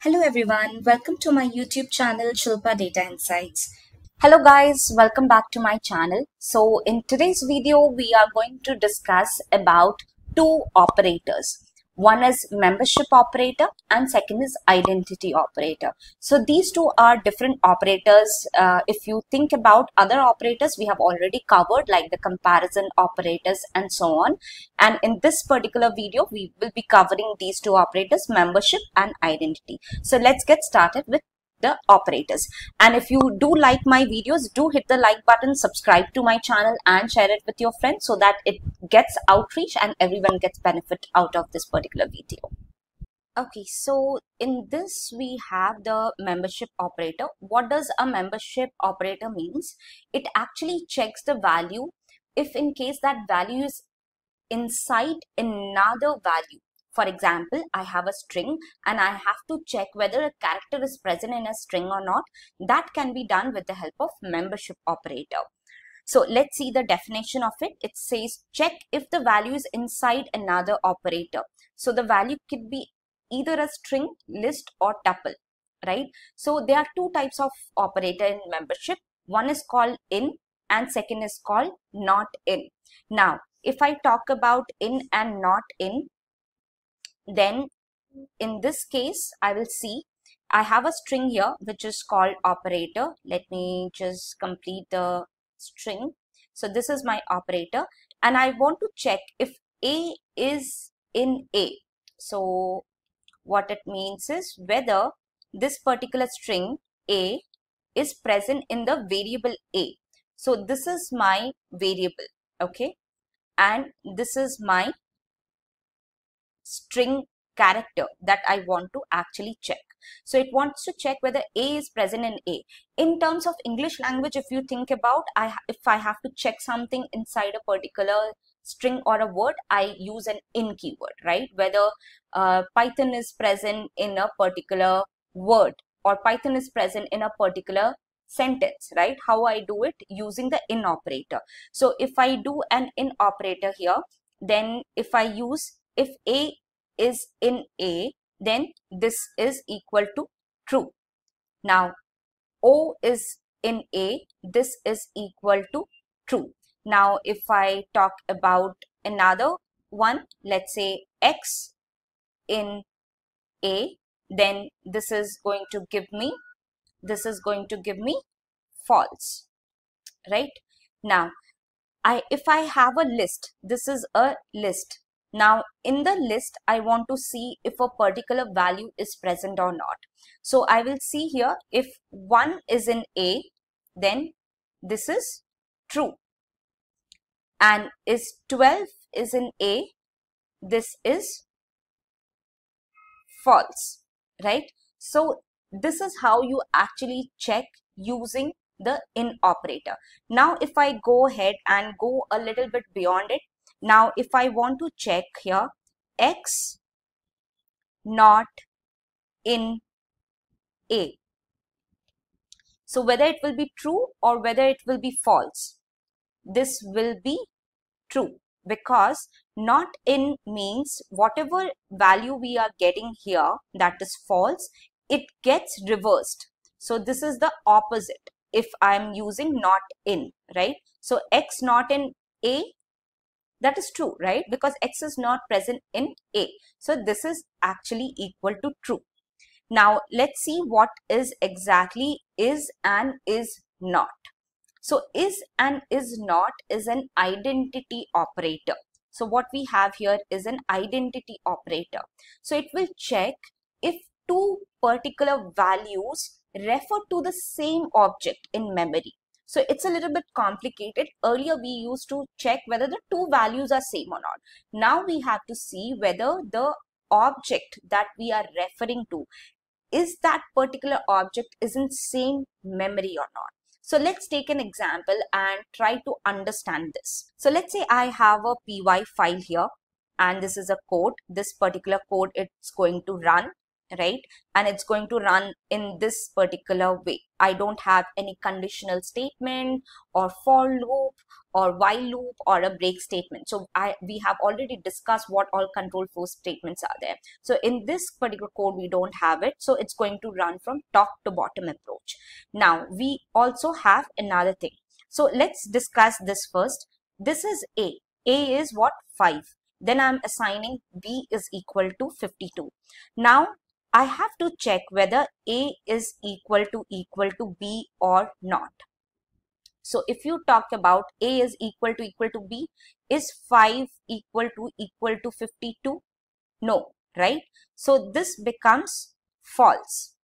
Hello everyone, welcome to my YouTube channel Shilpa Data Insights. Hello guys, welcome back to my channel. So in today's video, we are going to discuss about two operators. One is membership operator and second is identity operator. So these two are different operators. If you think about other operators, we have already covered like the comparison operators and so on. And in this particular video, we will be covering these two operators, membership and identity. So let's get started with the operators. And if you do like my videos, do hit the like button, subscribe to my channel and share it with your friends so that it gets outreach and everyone gets benefit out of this particular video. Okay, so in this we have the membership operator. What does a membership operator means? It actually checks the value if in case that value is inside another value. For example, I have a string and I have to check whether a character is present in a string or not. That can be done with the help of membership operator. So let's see the definition of it. It says check if the value is inside another operator. So the value could be either a string, list or tuple, right? So there are two types of operator in membership. One is called in and second is called not in. Now, if I talk about in and not in, then in this case, I will see I have a string here which is called operator. Let me just complete the string. So this is my operator and I want to check if A is in A. So what it means is whether this particular string A is present in the variable A. So this is my variable, okay, and this is my string character that I want to actually check. So it wants to check whether A is present in A. In terms of English language, if you think about, if I have to check something inside a particular string or a word, I use an in keyword, right? Whether Python is present in a particular word or Python is present in a particular sentence, right? How I do it? Using the in operator. So if I do an in operator here, then if I use if A is in A, then this is equal to true. Now, O is in A, this is equal to true. Now, if I talk about another one, let's say X in A, then this is going to give me false, right? Now, if I have a list, this is a list. Now, in the list, I want to see if a particular value is present or not. So, I will see here if 1 is in A, then this is true. And is 12 is in A, this is false, right? So, this is how you actually check using the in operator. Now, if I go ahead and go a little bit beyond it, now if I want to check here X not in A, so whether it will be true or whether it will be false, this will be true because not in means whatever value we are getting here that is false, it gets reversed. So this is the opposite if I am using not in, right? So X not in A, that is true, right? Because X is not present in A. So this is actually equal to true. Now let's see what is exactly is and is not. So is and is not is an identity operator. So what we have here is an identity operator. So it will check if two particular values refer to the same object in memory. So it's a little bit complicated. Earlier we used to check whether the two values are same or not. Now we have to see whether the object that we are referring to, is that particular object is in same memory or not. So let's take an example and try to understand this. So let's say I have a py file here and this is a code. This particular code, it's going to run, right? And it's going to run in this particular way. I don't have any conditional statement or for loop or while loop or a break statement. So we have already discussed what all control flow statements are there. So in this particular code, we don't have it. So it's going to run from top to bottom approach. Now we also have another thing. So let's discuss this first. This is A. A is what? 5. Then I'm assigning B is equal to 52. Now I have to check whether A is equal to B or not. So if you talk about A is equal to B, is 5 equal to 52? No, right? So this becomes false.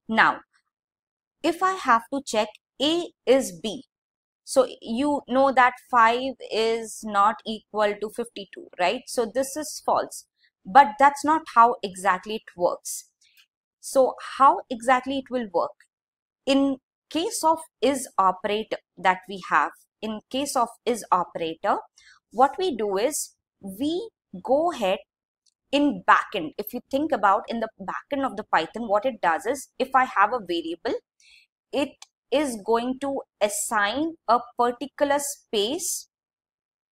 Now, if I have to check A is B, so you know that 5 is not equal to 52, right? So this is false, but that's not how exactly it works. So how exactly it will work? In case of is operator that we have, in case of is operator, what we do is we go ahead in backend. If you think about in the backend of the Python, what it does is if I have a variable, it is going to assign a particular space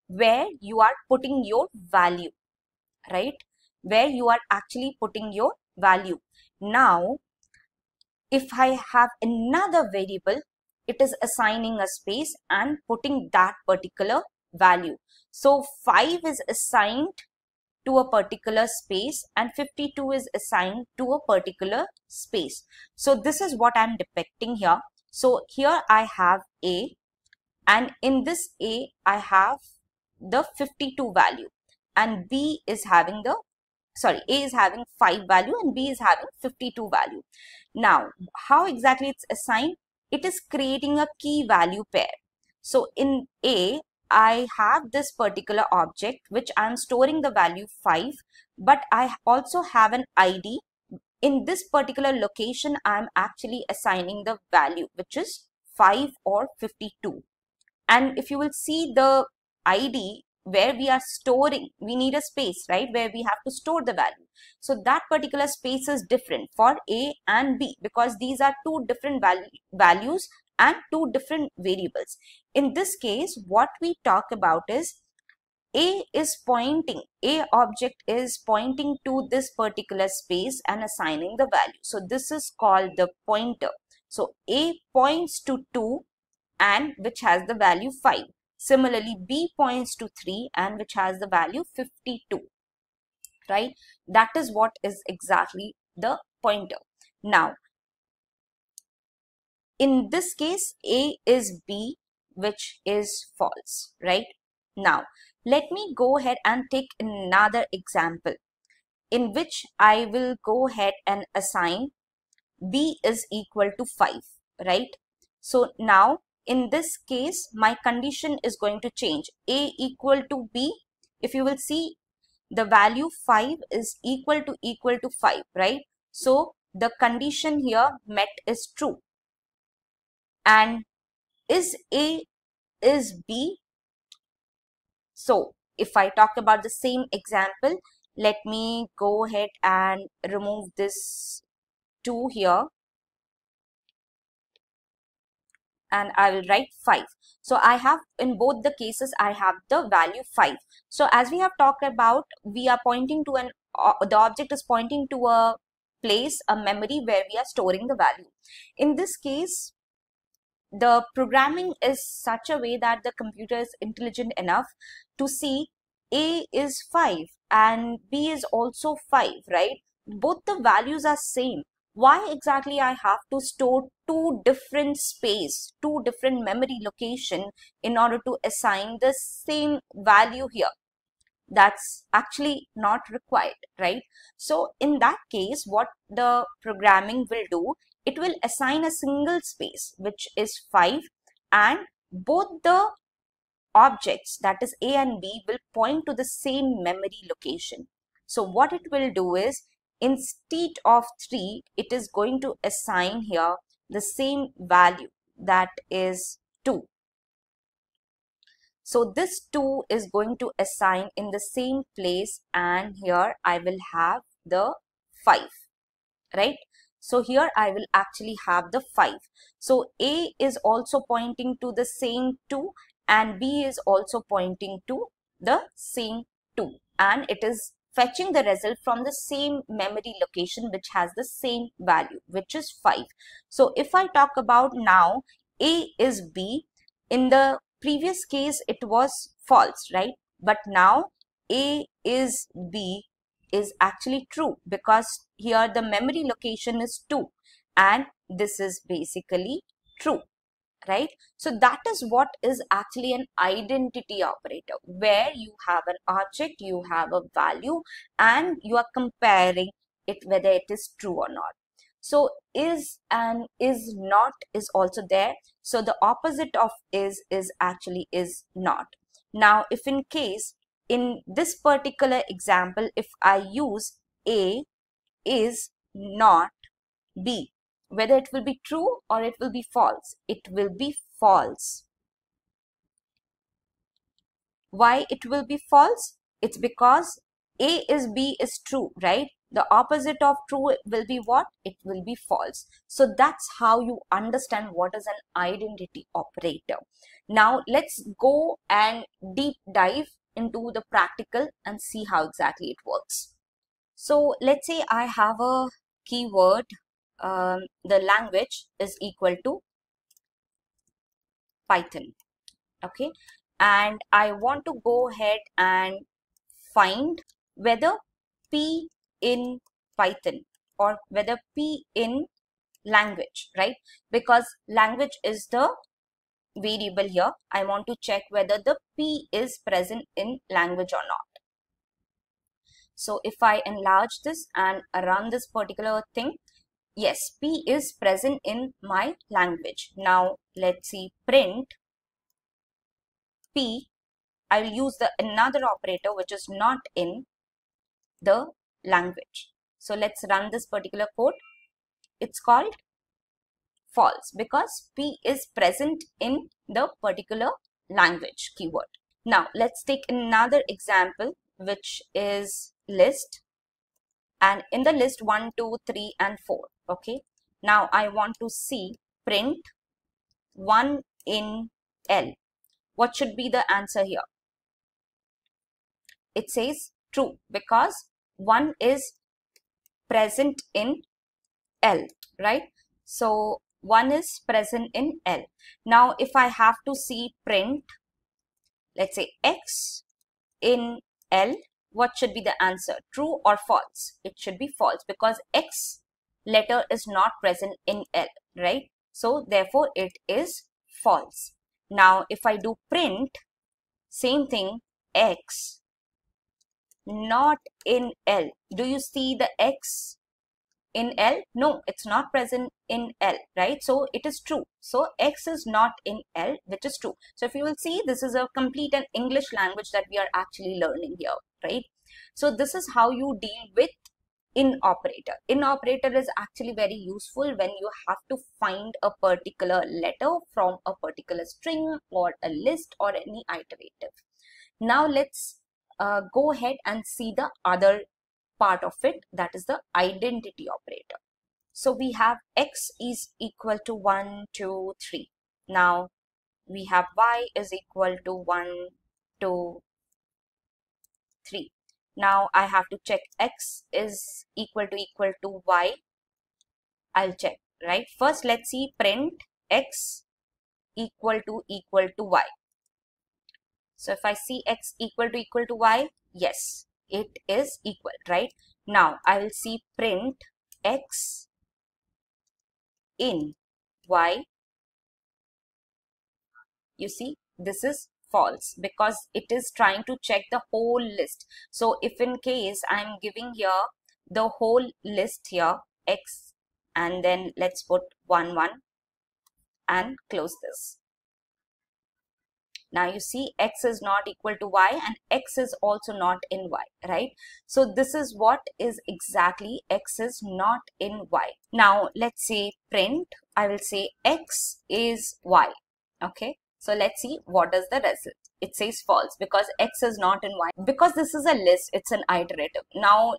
where you are putting your value, right? Where you are actually putting your value. Now, if I have another variable, it is assigning a space and putting that particular value. So 5 is assigned to a particular space and 52 is assigned to a particular space. So this is what I'm depicting here. So here I have A, and in this A I have the 52 value, and B is having the A is having 5 value and B is having 52 value. Now, how exactly it's assigned? It is creating a key value pair. So in A, I have this particular object which I'm storing the value 5, but I also have an ID. In this particular location, I'm actually assigning the value which is 5 or 52. And if you will see the ID where we are storing, we need a space, right, where we have to store the value. So that particular space is different for A and B because these are two different values and two different variables. In this case, what we talk about is A object is pointing to this particular space and assigning the value. So this is called the pointer. So A points to 2 and which has the value 5. Similarly, B points to 3 and which has the value 52, right? That is what is exactly the pointer. Now, in this case, A is B, which is false, right? Now, let me go ahead and take another example in which I will go ahead and assign B is equal to 5, right? So now, in this case, my condition is going to change. A equal to B. If you will see, the value 5 is equal to 5, right? So the condition here met is true. And is A is B? So if I talk about the same example, let me go ahead and remove this 2 here. And I will write 5. So I have, in both the cases, I have the value 5. So as we have talked about, we are pointing to the object is pointing to a place, a memory where we are storing the value. In this case, the programming is such a way that the computer is intelligent enough to see A is 5 and B is also 5, right? Both the values are same. Why exactly I have to store two different space, two different memory location in order to assign the same value here? That's actually not required, right? So in that case, what the programming will do, it will assign a single space, which is 5, and both the objects, that is A and B, will point to the same memory location. So what it will do is, instead of 3, it is going to assign here the same value, that is 2. So this 2 is going to assign in the same place, and here I will have the 5, right? So here I will actually have the 5. So A is also pointing to the same 2 and B is also pointing to the same 2, and it is fetching the result from the same memory location which has the same value, which is 5. So if I talk about now A is B, in the previous case it was false, right? But now A is B is actually true because here the memory location is 2 and this is basically true, right? So that is what is actually an identity operator, where you have an object, you have a value, and you are comparing it whether it is true or not. So is and is not is also there. So the opposite of is actually is not. Now if in case in this particular example, if I use A is not B, whether it will be true or it will be false, it will be false. Why it will be false? It's because A is B is true, right? The opposite of true will be what? It will be false. So that's how you understand what is an identity operator. Now let's go and deep dive into the practical and see how exactly it works. So let's say I have a keyword, the language is equal to Python, okay, and I want to go ahead and find whether P in Python or whether P in language, right? Because language is the variable here. I want to check whether the P is present in language or not. So if I enlarge this and run this particular thing, yes, P is present in my language. Now let's see, print P. I will use the another operator which is not in the language. So let's run this particular code. It's called false because P is present in the particular language keyword. Now let's take another example which is list, and in the list 1, 2, 3 and 4. Okay. Now I want to see print 1 in L. What should be the answer here? It says true because 1 is present in L, right? So 1 is present in L. Now if I have to see print, let's say X in L, what should be the answer? True or false? It should be false because X letter is not present in L, right? So therefore it is false. Now if I do print, same thing, X not in L. Do you see the X in L? No, it's not present in L, right? So it is true. So X is not in L, which is true. So if you will see, this is a complete and English language that we are actually learning here, right? So this is how you deal with in operator. In operator is actually very useful when you have to find a particular letter from a particular string or a list or any iterative. Now let's go ahead and see the other part of it, that is the identity operator. So we have X is equal to 1, 2, 3. Now we have Y is equal to 1, 2, 3. Now I have to check X is equal to Y. I'll check, right? First let's see print X equal to Y. So if I see X equal to Y, yes, it is equal, right? Now I will see print X in Y. You see, this is false because it is trying to check the whole list. So if in case I'm giving here the whole list here, X, and then let's put 1, 1 and close this. Now you see X is not equal to Y and X is also not in Y, right? So this is what is exactly X is not in Y. Now let's say print, I will say X is Y. Okay. So let's see what is the result. it says false because X is not in Y. Because this is a list, it's an iterative. Now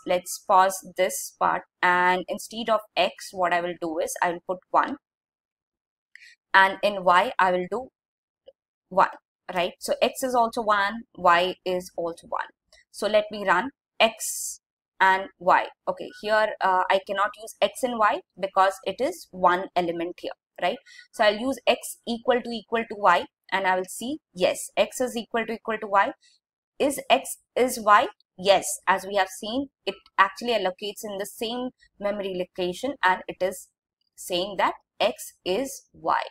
let's pause this part, and instead of X, what I will do is I will put 1, and in Y I will do 1, right? So X is also 1, Y is also 1. So let me run X and Y. Okay, here I cannot use X and Y because it is one element here, right? So I'll use X equal to Y, and I will see, yes, X is equal to Y. Is X is Y? Yes, as we have seen, it actually allocates in the same memory location, and it is saying that X is Y.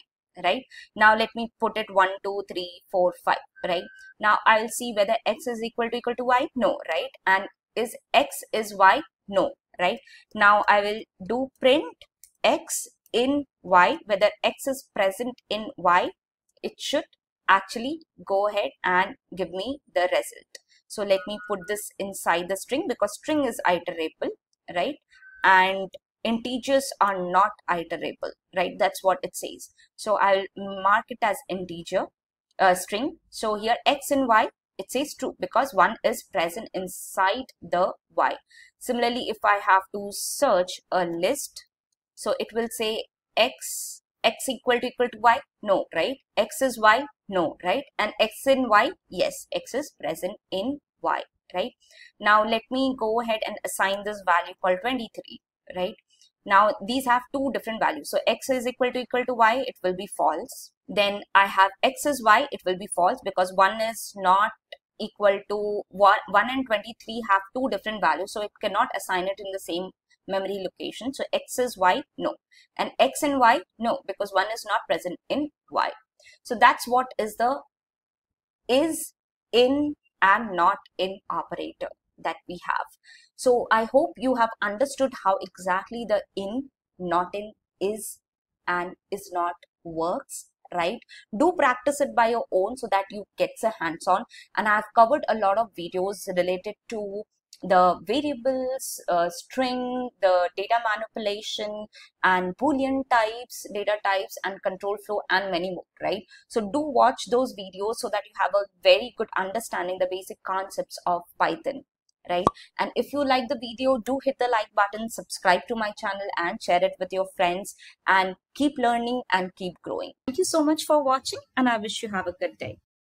Right now, let me put it 1, 2, 3, 4, 5. Right now, I will see whether X is equal to Y. No, right? And is X is Y? No, right? Now I will do print X in Y. Whether X is present in Y, it should actually go ahead and give me the result. So let me put this inside the string because string is iterable, right? And integers are not iterable, right? That's what it says. So I'll mark it as integer string. So here X and Y, it says true because 1 is present inside the Y. Similarly, if I have to search a list, so it will say X equal to Y? No, right? X is Y? No, right? And X in Y? Yes, X is present in Y, right? Now let me go ahead and assign this value called 23, right? Now these have two different values. So X is equal to Y, it will be false. Then I have X is Y, it will be false because 1 is not equal to 1 and 23 have two different values. So it cannot assign it in the same memory location. So X is Y, no. And X and Y, no, because 1 is not present in Y. So that's what is the is, in, and not in operator that we have. So I hope you have understood how exactly the in, not in, is, and is not works, right? Do practice it by your own so that you get a hands-on. And I've covered a lot of videos related to the variables, string, the data manipulation, and Boolean types, data types, and control flow, and many more, right? So do watch those videos so that you have a very good understanding the basic concepts of Python, right? And if you like the video, do hit the like button, subscribe to my channel, and share it with your friends, and keep learning and keep growing. Thank you so much for watching, and I wish you have a good day.